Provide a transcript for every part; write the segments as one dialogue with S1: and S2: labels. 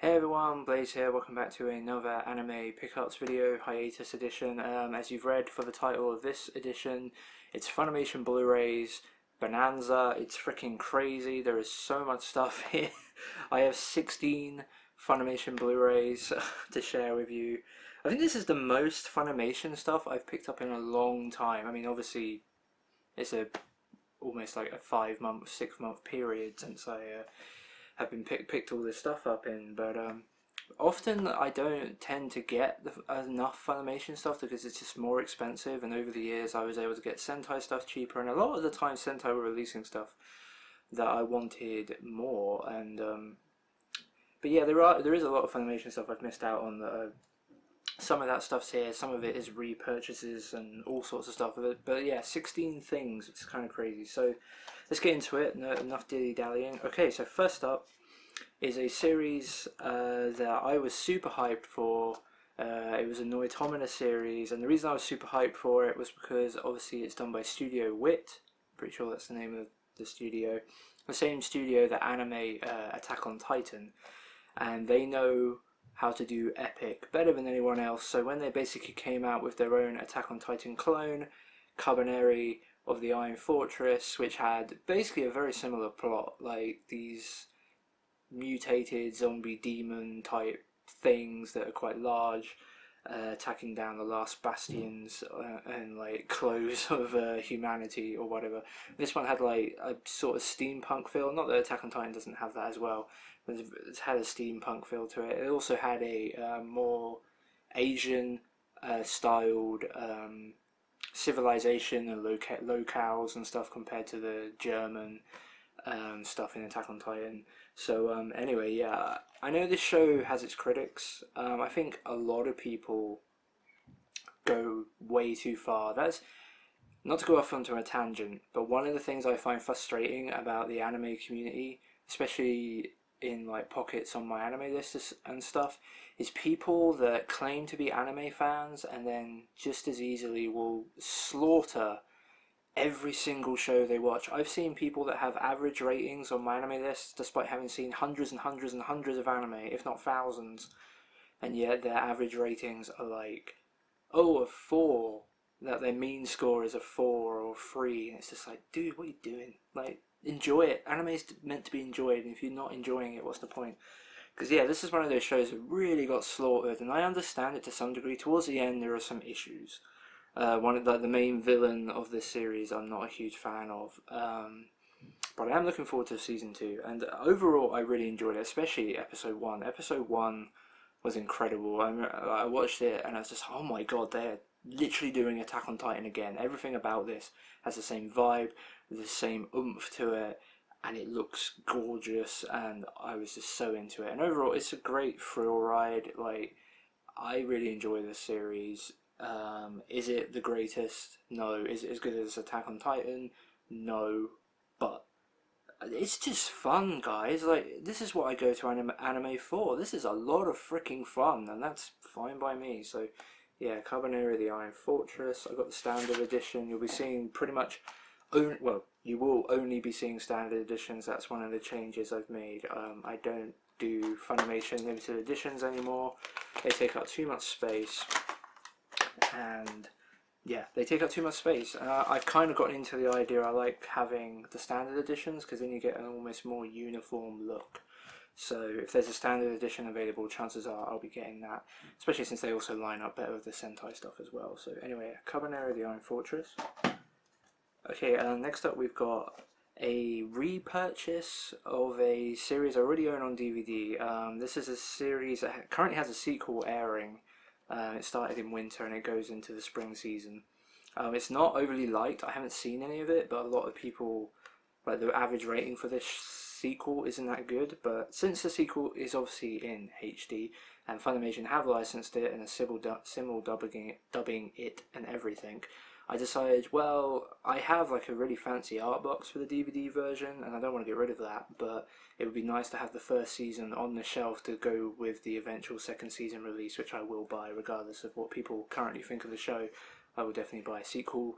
S1: Hey everyone, Blaze here, welcome back to another anime pickups video, Hiatus edition. As you've read for the title of this edition, it's Funimation Blu Rays, Bonanza. It's freaking crazy, there is so much stuff here. I have 16 Funimation Blu Rays to share with you. I think this is the most Funimation stuff I've picked up in a long time. I mean, obviously, it's almost like a 5-month, 6-month period since I have been picked all this stuff up in, but often I don't tend to get enough Funimation stuff because it's just more expensive, and over the years I was able to get Sentai stuff cheaper, and a lot of the time Sentai were releasing stuff that I wanted more, and but yeah, there is a lot of Funimation stuff I've missed out on. Some of that stuff's here, some of it is repurchases and all sorts of stuff. But yeah, 16 things, it's kind of crazy. So let's get into it, enough dilly-dallying. Okay, so first up is a series that I was super hyped for. It was a Noitomina series, and the reason I was super hyped for it was because obviously it's done by Studio Wit. Pretty sure that's the name of the studio. The same studio that anime Attack on Titan. And they know how to do epic better than anyone else, so when they basically came out with their own Attack on Titan clone, Kabaneri of the Iron Fortress, which had basically a very similar plot, like these mutated zombie demon type things that are quite large, attacking down the last bastions and like close of humanity or whatever. This one had like a sort of steampunk feel, not that Attack on Titan doesn't have that as well, but it had a steampunk feel to it. It also had a more Asian styled civilization and locales and stuff compared to the German stuff in Attack on Titan. So anyway, yeah, I know this show has its critics. I think a lot of people go way too far. That's not to go off onto a tangent, but one of the things I find frustrating about the anime community, especially in like pockets on my anime list and stuff, is people that claim to be anime fans and then just as easily will slaughter every single show they watch. I've seen people that have average ratings on my anime list despite having seen hundreds and hundreds and hundreds of anime, if not thousands, and yet their average ratings are like, oh, a 4, that their mean score is a 4 or a 3, and it's just like, dude, what are you doing? Like, enjoy it. Anime is meant to be enjoyed, and if you're not enjoying it, what's the point? Because yeah, this is one of those shows that really got slaughtered, and I understand it to some degree. Towards the end there are some issues. One of the main villain of this series I'm not a huge fan of, but I am looking forward to season 2, and overall I really enjoyed it, especially episode 1. Episode 1 was incredible. I watched it and I was just, oh my god, they're literally doing Attack on Titan again. Everything about this has the same vibe, the same oomph to it, and it looks gorgeous, and I was just so into it. And overall it's a great thrill ride. Like, I really enjoy this series. Is it the greatest? No. Is it as good as Attack on Titan? No. But it's just fun, guys. Like, this is what I go to anime for. This is a lot of freaking fun, and that's fine by me. So yeah, Carbonaria, the Iron Fortress. I got the standard edition. You'll be seeing pretty much well, you will only be seeing standard editions. That's one of the changes I've made. I don't do Funimation limited editions anymore. They take up too much space. And yeah, they take up too much space. I've kind of gotten into the idea, I like having the standard editions because then you get an almost more uniform look. So if there's a standard edition available, chances are I'll be getting that, especially since they also line up better with the Sentai stuff as well. So anyway, Kabaneri, the Iron Fortress. Okay, next up we've got a repurchase of a series I already own on DVD. This is a series that currently has a sequel airing. It started in winter and it goes into the spring season. It's not overly liked. I haven't seen any of it, but a lot of people, like, the average rating for this sequel isn't that good. But since the sequel is obviously in HD and Funimation have licensed it and are simul dubbing it and everything, I decided, well, I have like a really fancy art box for the DVD version and I don't want to get rid of that, but it would be nice to have the first season on the shelf to go with the eventual second season release, which I will buy regardless of what people currently think of the show. I will definitely buy a sequel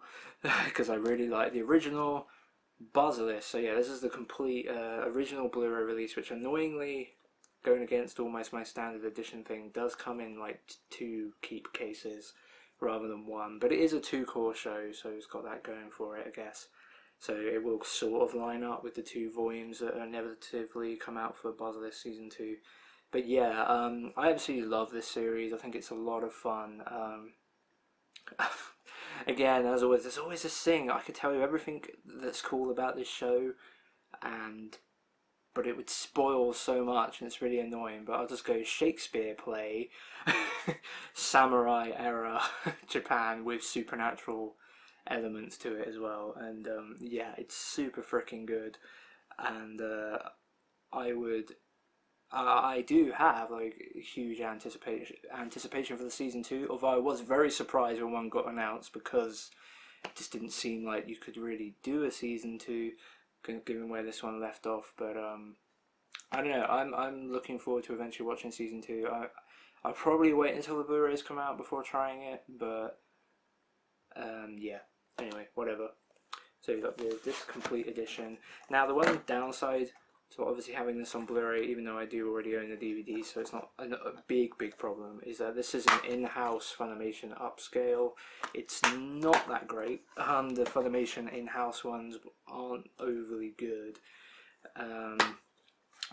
S1: because I really like the original Basilisk. So yeah, this is the complete original Blu-ray release, which annoyingly going against almost my standard edition thing, does come in like 2 keep cases rather than 1. But it is a 2-core show, so it's got that going for it, I guess. So it will sort of line up with the 2 volumes that inevitably come out for Basilisk Season 2. But yeah, I absolutely love this series. I think it's a lot of fun. Again, as always, there's always this thing. I could tell you everything that's cool about this show, but it would spoil so much, and it's really annoying. But I'll just go Shakespeare play, samurai era Japan with supernatural elements to it as well, and yeah, it's super freaking good. And I do have like huge anticipation for the season 2. Although I was very surprised when one got announced, because it just didn't seem like you could really do a season 2, given where this one left off. But I don't know. I'm looking forward to eventually watching season 2. I'll probably wait until the Blu Rays come out before trying it, but yeah. Anyway, whatever. So you've got this complete edition. Now the one downside to obviously having this on Blu-ray, even though I do already own the DVD, so it's not a big problem, is that this is an in-house Funimation upscale. It's not that great. The Funimation in-house ones aren't overly good.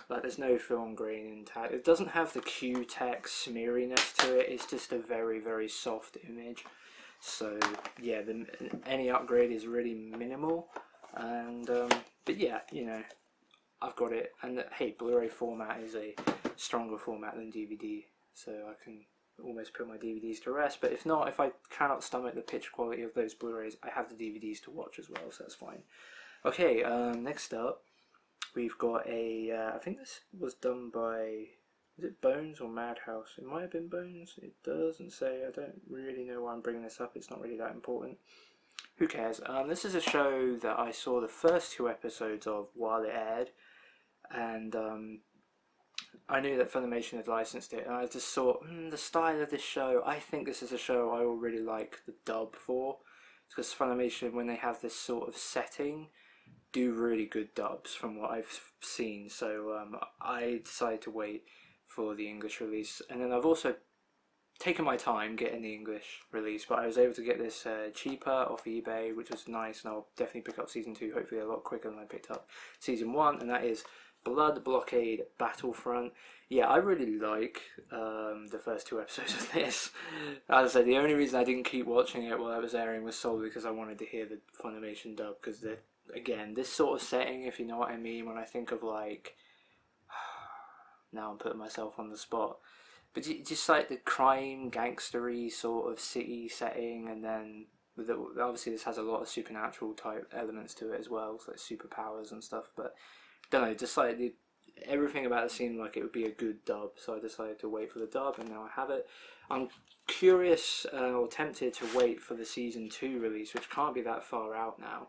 S1: Like there's no film grain intact. It doesn't have the Q-Tex smeariness to it. It's just a very, very soft image. So yeah, any upgrade is really minimal. And but yeah, you know, I've got it, and hey, Blu-ray format is a stronger format than DVD, so I can almost put my DVDs to rest. But if not, if I cannot stomach the picture quality of those Blu-rays, I have the DVDs to watch as well, so that's fine. Okay, next up, we've got a, I think this was done by, is it Bones or Madhouse? It might have been Bones, it doesn't say. I don't really know why I'm bringing this up, it's not really that important. Who cares? This is a show that I saw the first 2 episodes of while it aired, and I knew that Funimation had licensed it, and I just thought, the style of this show, I think this is a show I will really like the dub for, because Funimation, when they have this sort of setting, do really good dubs from what I've seen. So I decided to wait for the English release, and then I've also taken my time getting the English release, but I was able to get this cheaper off eBay, which was nice, and I'll definitely pick up season 2 hopefully a lot quicker than I picked up season 1, and that is Blockade Battlefront. Yeah, I really like the first 2 episodes of this. As I said, the only reason I didn't keep watching it while it was airing was solely because I wanted to hear the Funimation dub, because again, this sort of setting, if you know what I mean, when I think of like, now I'm putting myself on the spot, but just like the crime, gangstery sort of city setting, and then obviously this has a lot of supernatural type elements to it as well, so like superpowers and stuff, but don't know, just like everything about it seemed like it would be a good dub, so I decided to wait for the dub, and now I have it. I'm curious or tempted to wait for the season 2 release, which can't be that far out now.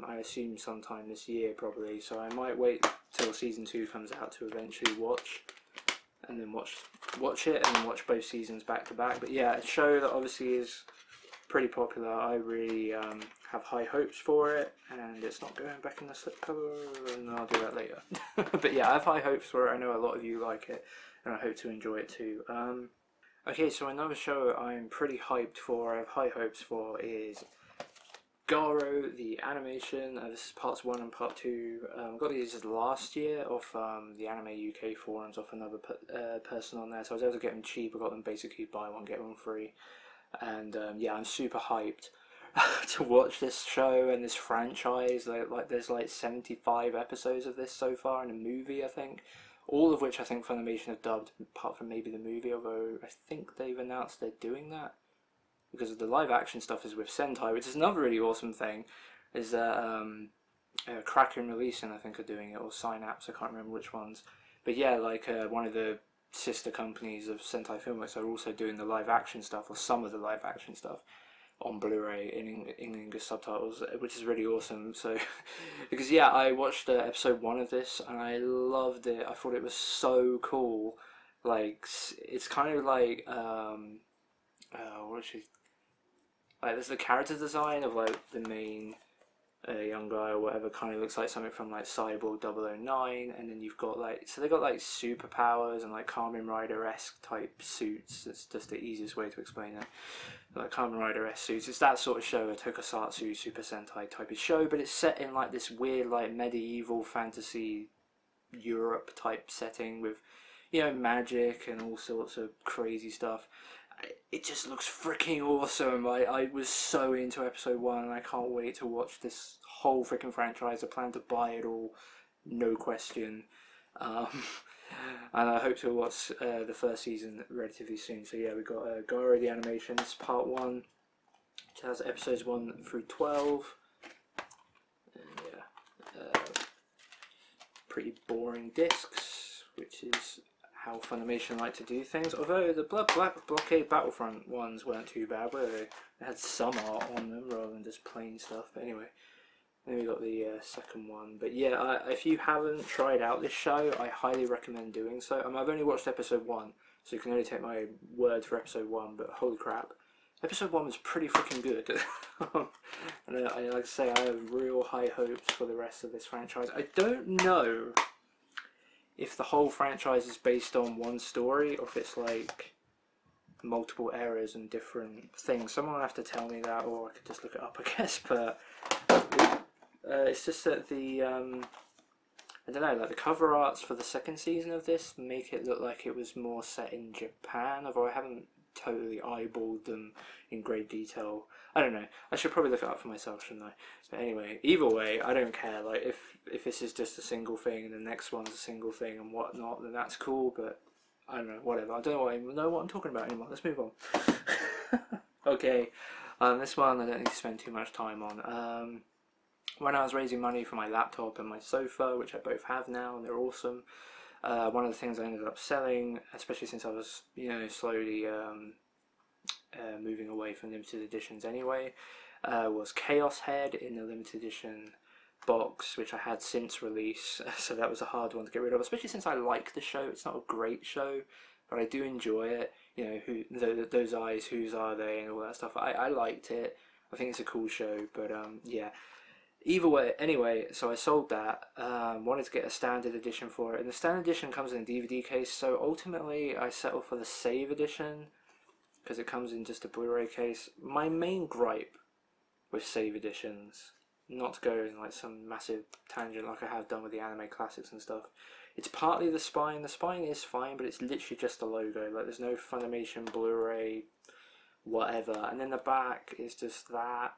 S1: I assume sometime this year probably, so I might wait till season 2 comes out to eventually watch, and then watch it, and then watch both seasons back to back. But yeah, a show that obviously is pretty popular. I really have high hopes for it, and it's not going back in the slipcover, and I'll do that later. But yeah, I have high hopes for it. I know a lot of you like it, and I hope to enjoy it too. Okay, so another show I'm pretty hyped for, I have high hopes for, is Garo, the animation. This is parts 1 and part 2. Got these last year off the Anime UK forums, off another person on there, so I was able to get them cheap. I got them basically buy one get one free, and yeah, I'm super hyped to watch this show and this franchise. Like there's like 75 episodes of this so far, and a movie, I think, all of which I think Funimation have dubbed, apart from maybe the movie, although I think they've announced they're doing that, because the live action stuff is with Sentai, which is another really awesome thing, is that Kraken Releasing, I think, are doing it, or Synapse, I can't remember which ones. But yeah, like one of the sister companies of Sentai Filmworks are also doing the live action stuff, or some of the live action stuff, on Blu-ray in English subtitles, which is really awesome. So, because yeah, I watched episode 1 of this, and I loved it. I thought it was so cool. Like, it's kind of like, what is she? Like, there's the character design of like the main a young guy or whatever, kind of looks like something from like Cyborg 009, and then you've got like, so they got like superpowers and like Kamen Rider-esque type suits. That's just the easiest way to explain it. Like Kamen Rider-esque suits. It's that sort of show, a tokusatsu Super Sentai type of show, but it's set in like this weird like medieval fantasy Europe type setting with, you know, magic and all sorts of crazy stuff. It just looks freaking awesome. I was so into episode 1 and I can't wait to watch this whole freaking franchise. I plan to buy it all, no question. And I hope to watch the first season relatively soon. So yeah, we got Garo the Animations Part 1, which has episodes 1 through 12. And yeah, pretty boring discs, which is how Funimation like to do things. Although the Blockade Battlefront ones weren't too bad, were they? They had some art on them rather than just plain stuff. But anyway, then we got the second one. But yeah, if you haven't tried out this show, I highly recommend doing so. I've only watched episode 1, so you can only take my word for episode 1. But holy crap, episode 1 was pretty freaking good. And like I say, I have real high hopes for the rest of this franchise. I don't know if the whole franchise is based on one story or if it's like multiple eras and different things. Someone will have to tell me that, or I could just look it up, I guess. But it's just that the I don't know, like the cover arts for the second season of this make it look like it was more set in Japan, although I haven't totally eyeballed them in great detail. I don't know, I should probably look it up for myself, shouldn't I? But anyway, either way, I don't care. Like if this is just a single thing and the next one's a single thing and whatnot, then that's cool. But I don't know, whatever. I don't know what I'm talking about anymore. Let's move on. Okay, this one I don't need to spend too much time on. When I was raising money for my laptop and my sofa, which I both have now and they're awesome, one of the things I ended up selling, especially since I was, you know, slowly moving away from limited editions anyway, was Chaos Head in the limited edition box, which I had since release. So that was a hard one to get rid of, especially since I like the show. It's not a great show, but I do enjoy it. You know, those eyes, whose are they, and all that stuff. I liked it. I think it's a cool show, but yeah. Either way, anyway, so I sold that, wanted to get a standard edition for it, and the standard edition comes in a DVD case, so ultimately I settled for the S.A.V.E. edition, because it comes in just a Blu Ray case. My main gripe with S.A.V.E. editions, not to go in like some massive tangent like I have done with the anime classics and stuff, it's partly the spine. The spine is fine, but it's literally just a logo, like there's no Funimation Blu Ray whatever, and then the back is just that.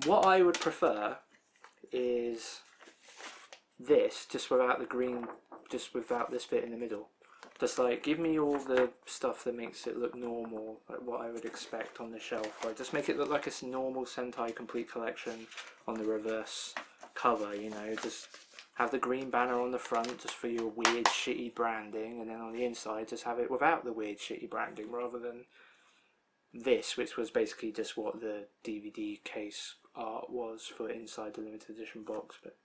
S1: What I would prefer is this, just without the green, just without this bit in the middle. Just like, give me all the stuff that makes it look normal, like what I would expect on the shelf. Like, just make it look like a normal Sentai complete collection on the reverse cover, you know. Just have the green banner on the front just for your weird shitty branding, and then on the inside just have it without the weird shitty branding, rather than this, which was basically just what the DVD case art was for inside the limited edition box. But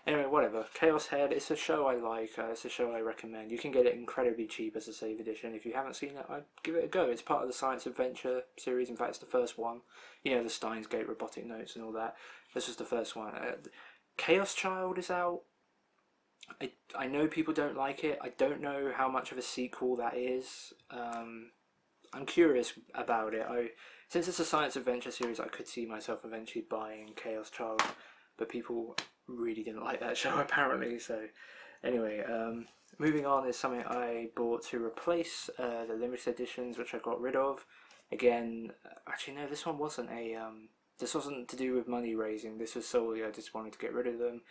S1: anyway, whatever. Chaos Head, it's a show I like, it's a show I recommend. You can get it incredibly cheap as a S.A.V.E. edition. If you haven't seen it, I'd give it a go. It's part of the Science Adventure series. In fact, it's the first one. You know, the Steins Gate robotic notes and all that. This was the first one. Chaos Child is out. I know people don't like it. I don't know how much of a sequel that is. I'm curious about it. Since it's a science adventure series, I could see myself eventually buying Chaos Child, but people really didn't like that show apparently. So anyway, moving on is something I bought to replace the limited editions, which I got rid of. Again, actually no, this one wasn't a this wasn't to do with money raising. This was solely I just wanted to get rid of them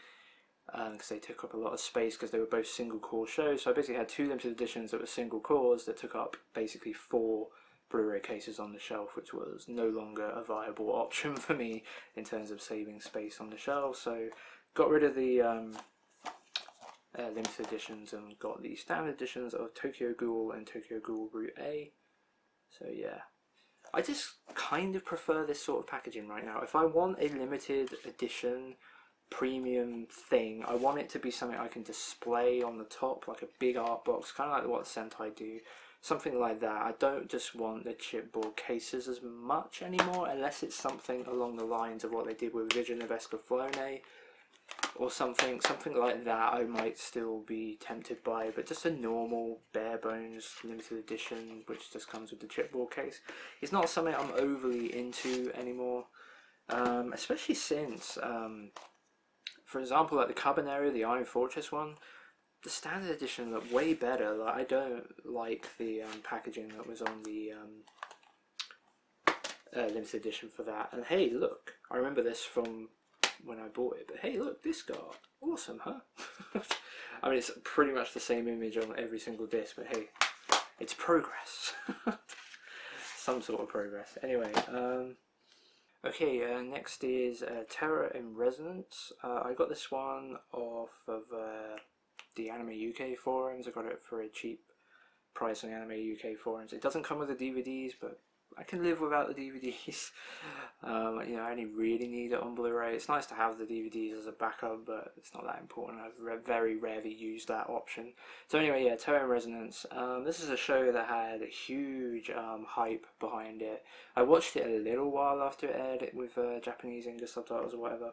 S1: because they took up a lot of space, because they were both single core shows. So I basically had 2 limited editions that were single cores that took up basically 4 Blu-ray cases on the shelf, which was no longer a viable option for me in terms of saving space on the shelf. So got rid of the limited editions and got the standard editions of Tokyo Ghoul and Tokyo Ghoul Route A. So yeah, I just kind of prefer this sort of packaging right now. If I want a limited edition premium thing. I want it to be something I can display on the top, like a big art box, kind of like what Sentai do. Something like that. I don't just want the chipboard cases as much anymore, unless it's something along the lines of what they did with Vision of Escaflowne, or something like that. I might still be tempted by, but just a normal bare bones limited edition, which just comes with the chipboard case, it's not something I'm overly into anymore. Especially since, for example, like the Carbonaria, the Iron Fortress one, the standard edition looked way better. Like, I don't like the packaging that was on the limited edition for that. And hey, look, I remember this from when I bought it, but hey, look, this guy, awesome, huh? I mean, it's pretty much the same image on every single disc, but hey, it's progress. Some sort of progress. Anyway, okay, next is Terror in Resonance. I got this one off of the Anime UK forums. I got it for a cheap price on the Anime UK forums. It doesn't come with the DVDs, but I can live without the DVDs. You know, I only really need it on Blu-ray. It's nice to have the DVDs as a backup, but it's not that important. I've very rarely used that option. So anyway, yeah, Terror in Resonance. This is a show that had a huge hype behind it. I watched it a little while after it aired, with Japanese English subtitles or whatever.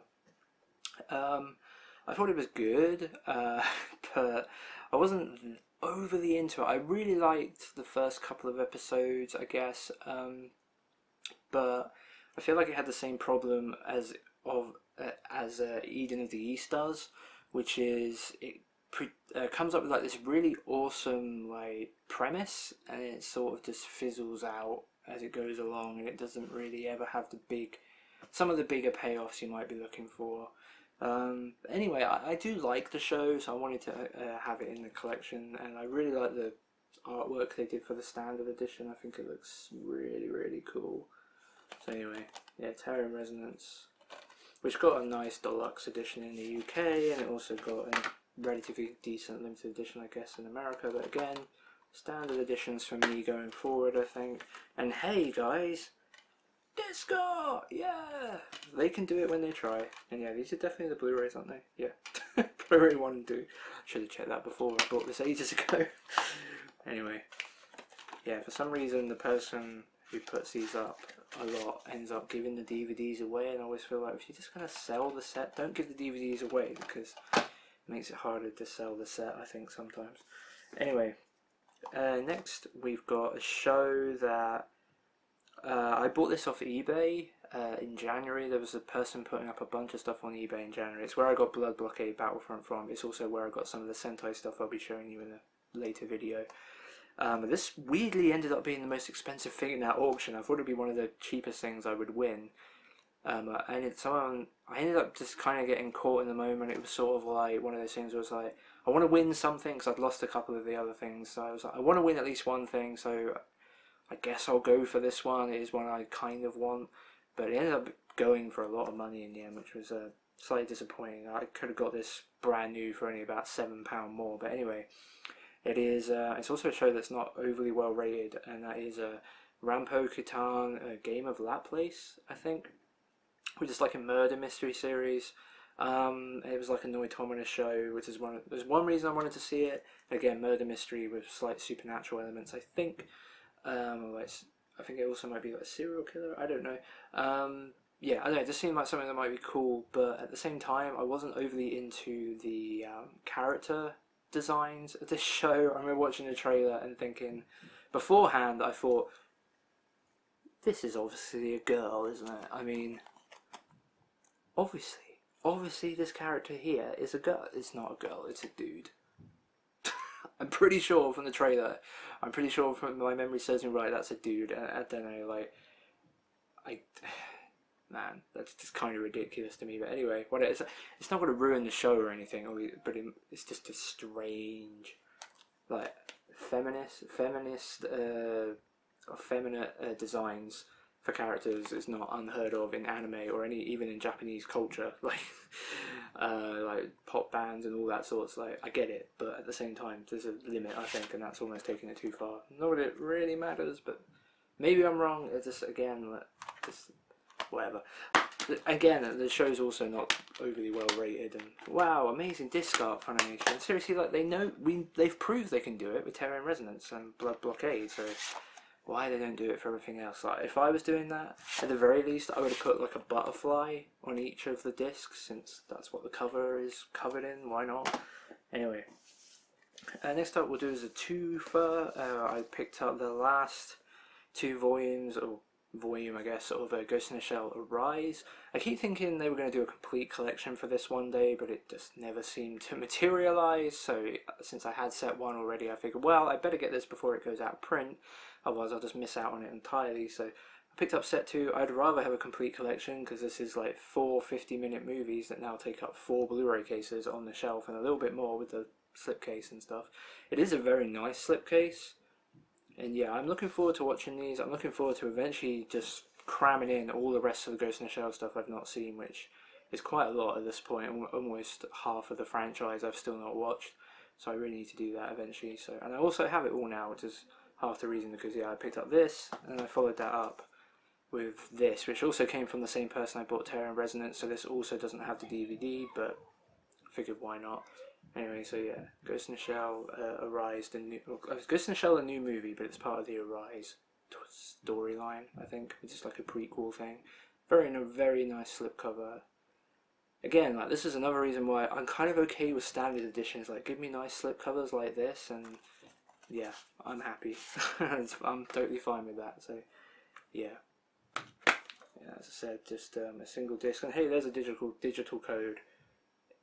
S1: I thought it was good, but I wasn't overly into it. I really liked the first couple of episodes, I guess, but I feel like it had the same problem as Eden of the East does, which is it comes up with like this really awesome like premise, and it sort of just fizzles out as it goes along, and it doesn't really ever have some of the bigger payoffs you might be looking for. Anyway, I do like the show, so I wanted to have it in the collection, and I really like the artwork they did for the standard edition. I think it looks really, really cool. So anyway, yeah, Terror in Resonance, which got a nice deluxe edition in the UK, and it also got a relatively decent limited edition, I guess, in America. But again, standard editions for me going forward, I think. And hey, guys, Disco! Yeah! They can do it when they try. And yeah, these are definitely the Blu Rays, aren't they? Yeah. Blu-ray 1 and 2. Should have checked that before I bought this ages ago. Anyway. Yeah, for some reason the person who puts these up a lot ends up giving the DVDs away, and I always feel like if you're just going to sell the set, don't give the DVDs away, because it makes it harder to sell the set, I think, sometimes. Anyway, next we've got a show that I bought this off eBay in January. There was a person putting up a bunch of stuff on eBay in January. It's where I got Blood Blockade Battlefront from. It's also where I got some of the Sentai stuff I'll be showing you in a later video. This weirdly ended up being the most expensive thing in that auction. I thought it'd be one of the cheapest things I would win. I ended up just kind of getting caught in the moment. It was sort of like one of those things where it's like, I want to win something because I'd lost a couple of the other things. So I was like, I want to win at least one thing, so I guess I'll go for this one. It is one I kind of want, but it ended up going for a lot of money in the end, which was slightly disappointing. I could have got this brand new for only about £7 more, but anyway, it is. It's also a show that's not overly well rated, and that is RampoKitan, a Game of Laplace, I think, which is like a murder mystery series. It was like a Noitomina show, which is there's one reason I wanted to see it. Again, murder mystery with slight supernatural elements, I think. I think it also might be like a serial killer, I don't know. Yeah, I don't know, it just seemed like something that might be cool, but at the same time I wasn't overly into the character designs of this show. I remember watching the trailer and thinking, beforehand I thought, this is obviously a girl, isn't it? I mean, obviously this character here is a girl. It's not a girl, it's a dude. I'm pretty sure from the trailer, I'm pretty sure from my memory serves me right, that's a dude. I don't know, like, man, that's just kind of ridiculous to me. But anyway, it's not going to ruin the show or anything, but it's just a strange, like, feminist, or feminine designs for characters is not unheard of in anime or even in Japanese culture, like pop bands and all that sorts. Like, I get it, but at the same time, there's a limit, I think, and that's almost taking it too far. Not that it really matters, but maybe I'm wrong. It's just, again, just whatever. Again, the show's also not overly well rated, and wow, amazing disc art Funimation. Seriously, like they've proved they can do it with Terror in Resonance and Blockade, so why they don't do it for everything else? Like, if I was doing that, at the very least, I would have put like a butterfly on each of the discs, since that's what the cover is covered in. Why not? Anyway, next up we'll do is a twofer. I picked up the last 2 volumes, or volume I guess, of Ghost in the Shell Arise. I keep thinking they were going to do a complete collection for this one day, but it just never seemed to materialise. So since I had set 1 already, I figured, well, I better get this before it goes out of print, otherwise I'll just miss out on it entirely. So I picked up set 2. I'd rather have a complete collection, because this is like 4 50-minute movies that now take up 4 Blu-ray cases on the shelf, and a little bit more with the slipcase and stuff. It is a very nice slipcase. And yeah, I'm looking forward to watching these. I'm looking forward to eventually just cramming in all the rest of the Ghost in the Shell stuff I've not seen, which is quite a lot at this point. Almost half of the franchise I've still not watched, so I really need to do that eventually. So, and I also have it all now, which is half the reason, because yeah, I picked up this and I followed that up with this, which also came from the same person I bought Terror in Resonance. So this also doesn't have the DVD, but I figured why not. Anyway, so yeah, Ghost in the Shell Arise, Ghost in the Shell, a new movie, but it's part of the Arise storyline, I think. It's just like a prequel thing. Very nice slipcover. Again, like, this is another reason why I'm kind of okay with standard editions. Like, give me nice slipcovers like this, and yeah, I'm happy. I'm totally fine with that. So yeah, as I said, just a single disc. And hey, there's a digital code,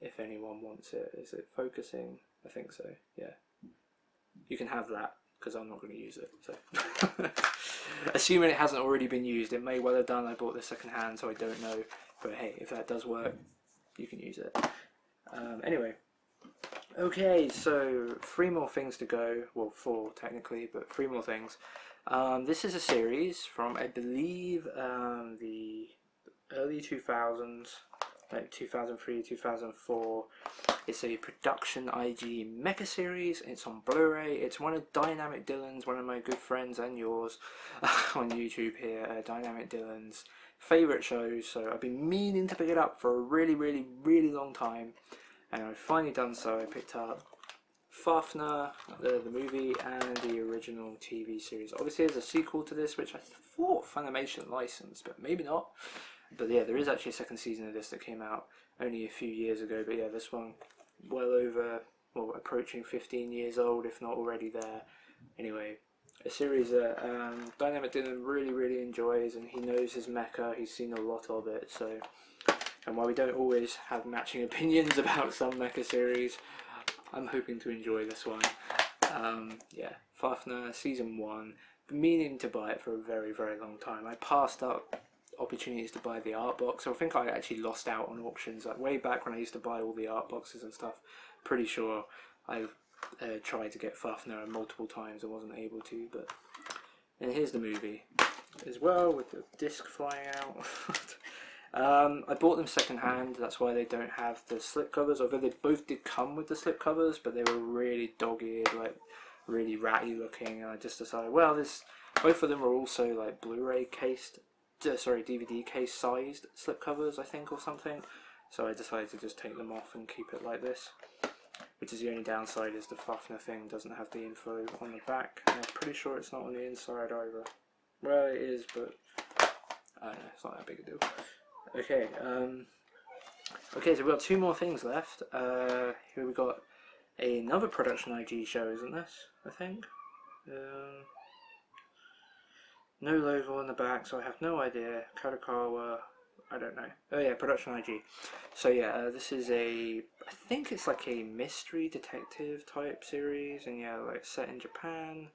S1: if anyone wants it. Is it focusing? I think so, yeah. You can have that, because I'm not going to use it. So assuming it hasn't already been used, it may well have done. I bought this second hand, so I don't know. But hey, if that does work, you can use it. Anyway, okay, so 3 more things to go. Well, 4 technically, but 3 more things. This is a series from, I believe, the early 2000s. Like 2003, 2004. It's a production IG mecha series. It's on Blu-ray. It's one of Dynamic Dylan's, one of my good friends and yours on YouTube here, Dynamic Dylan's favourite shows. So I've been meaning to pick it up for a really long time, and I've finally done so. I picked up Fafner, the movie, and the original TV series. Obviously there's a sequel to this, which I thought Funimation licensed, but maybe not. But yeah, there is actually a second season of this that came out only a few years ago. But yeah, this one, well over, well, approaching 15 years old, if not already there. Anyway, a series that Dynamic Dylan really enjoys, and he knows his mecha. He's seen a lot of it. So, and while we don't always have matching opinions about some mecha series, I'm hoping to enjoy this one. Yeah, Fafner season 1. Been meaning to buy it for a very long time. I passed up opportunities to buy the art box. So I think I actually lost out on auctions, like way back when I used to buy all the art boxes and stuff. Pretty sure I tried to get Fafner multiple times and wasn't able to. But and here's the movie as well, with the disc flying out. I bought them second hand. That's why they don't have the slip covers, although they both did come with the slip covers, but they were really dog-eared, like really ratty looking, and I just decided, well, both of them are also like Blu-ray cased, DVD case sized slipcovers, I think, or something. So I decided to just take them off and keep it like this. Which is the only downside, is the Fafner thing doesn't have the info on the back. And I'm pretty sure it's not on the inside either. Well, it is, but I don't know, it's not that big a deal. Okay, okay, so we've got 2 more things left. Here we've got another production IG show, isn't this? I think. No logo on the back, so I have no idea. Kadokawa, I don't know. Oh yeah, production IG. So yeah, this is I think it's like a mystery detective type series, and yeah, like set in Japan.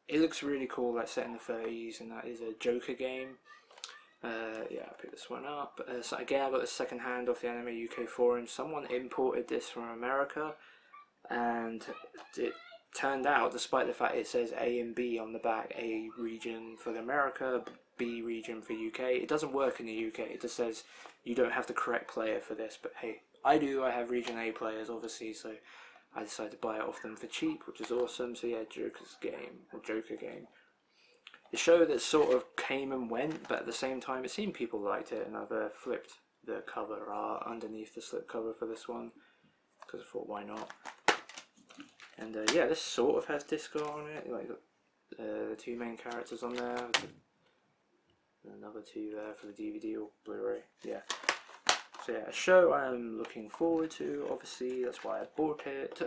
S1: It looks really cool, like set in the 30s, and that is a Joker game. Yeah, I picked this one up. So again, I got this second hand off the Anime UK forum. Someone imported this from America, and it turned out, despite the fact it says A and B on the back, A region for America, B region for UK, it doesn't work in the UK. It just says you don't have the correct player for this, but hey, I do. I have region A players, obviously, so I decided to buy it off them for cheap, which is awesome. So yeah, Joker game. the show that sort of came and went, but at the same time it seemed people liked it, and I've flipped the cover art underneath the slipcover for this one because I thought, why not? And yeah, this sort of has disco on it, like the two main characters on there, and another two there for the DVD or Blu-ray. Yeah. So yeah, a show I'm looking forward to, obviously, that's why I bought it.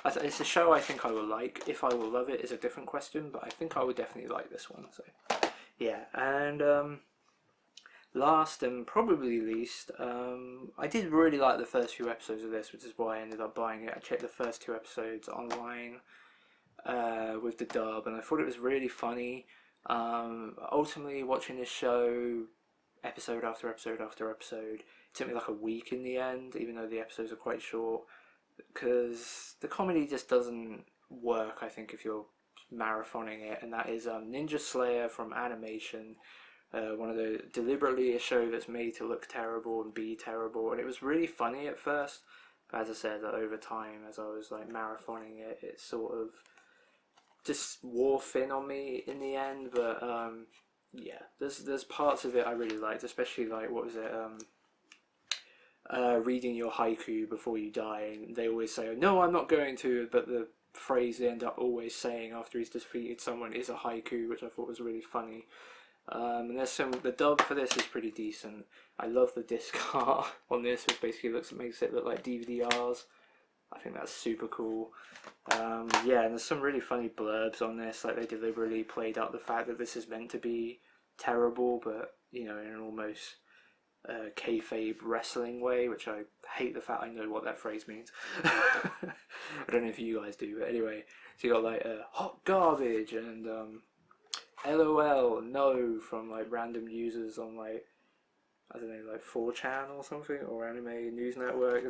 S1: It's a show I think I will like. If I will love it is a different question, but I think I would definitely like this one. So yeah, and last and probably least, I did really like the first few episodes of this, which is why I ended up buying it. I checked the first two episodes online with the dub, and I thought it was really funny. Ultimately, watching this show episode after episode after episode, it took me like a week in the end, even though the episodes are quite short, because the comedy just doesn't work, I think, if you're marathoning it. And that is Ninja Slayer from Animation, one of the deliberately a show that's made to look terrible and be terrible, and it was really funny at first, but as I said, over time, as I was like marathoning it, it sort of just wore thin on me in the end. But yeah, there's parts of it I really liked, especially like, what was it, reading your haiku before you die, and they always say, oh, no, I'm not going to, but the phrase they end up always saying after he's defeated someone is a haiku, which I thought was really funny. And there's the dub for this is pretty decent. I love the disc art on this, which basically makes it look like DVD-Rs. I think that's super cool. Yeah, and there's some really funny blurbs on this, like they deliberately played up the fact that this is meant to be terrible, but, you know, in an almost kayfabe wrestling way, which I hate the fact I know what that phrase means. I don't know if you guys do, but anyway, so you got like hot garbage and LOL, no, from like random users on like, I don't know, like 4chan or something, or Anime News Network.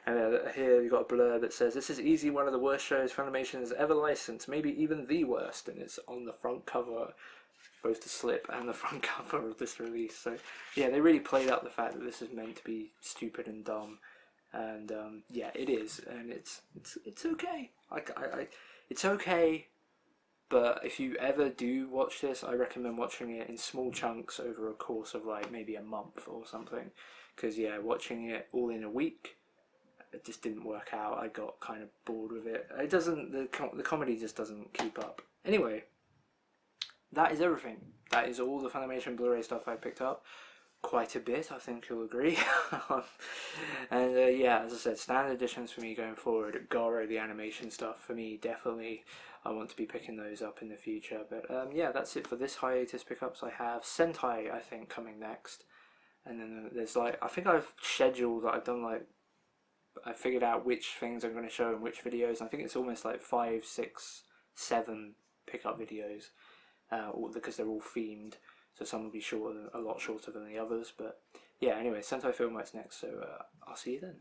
S1: And here you got a blurb that says, this is easily one of the worst shows Funimation has ever licensed, maybe even the worst, and it's on the front cover, both the slip and the front cover of this release. So yeah, they really played up the fact that this is meant to be stupid and dumb, and yeah, it is, and it's okay. It's okay. But if you ever do watch this, I recommend watching it in small chunks over a course of like maybe a month or something. Because yeah, watching it all in a week, it just didn't work out. I got kind of bored with it. It doesn't, the comedy just doesn't keep up. Anyway, that is everything. That is all the Funimation Blu Ray stuff I picked up. Quite a bit, I think you'll agree. And yeah, as I said, standard editions for me going forward. Garo, the animation stuff, for me, definitely I want to be picking those up in the future. But yeah, that's it for this hiatus pickups. I have Sentai, I think, coming next. And then there's like, I think I've scheduled, I've done like, I figured out which things I'm going to show in which videos. I think it's almost like 5, 6, 7 pickup videos, because they're all themed. So some will be shorter, a lot shorter than the others. But yeah, anyway, Sentai Filmworks next, so I'll see you then.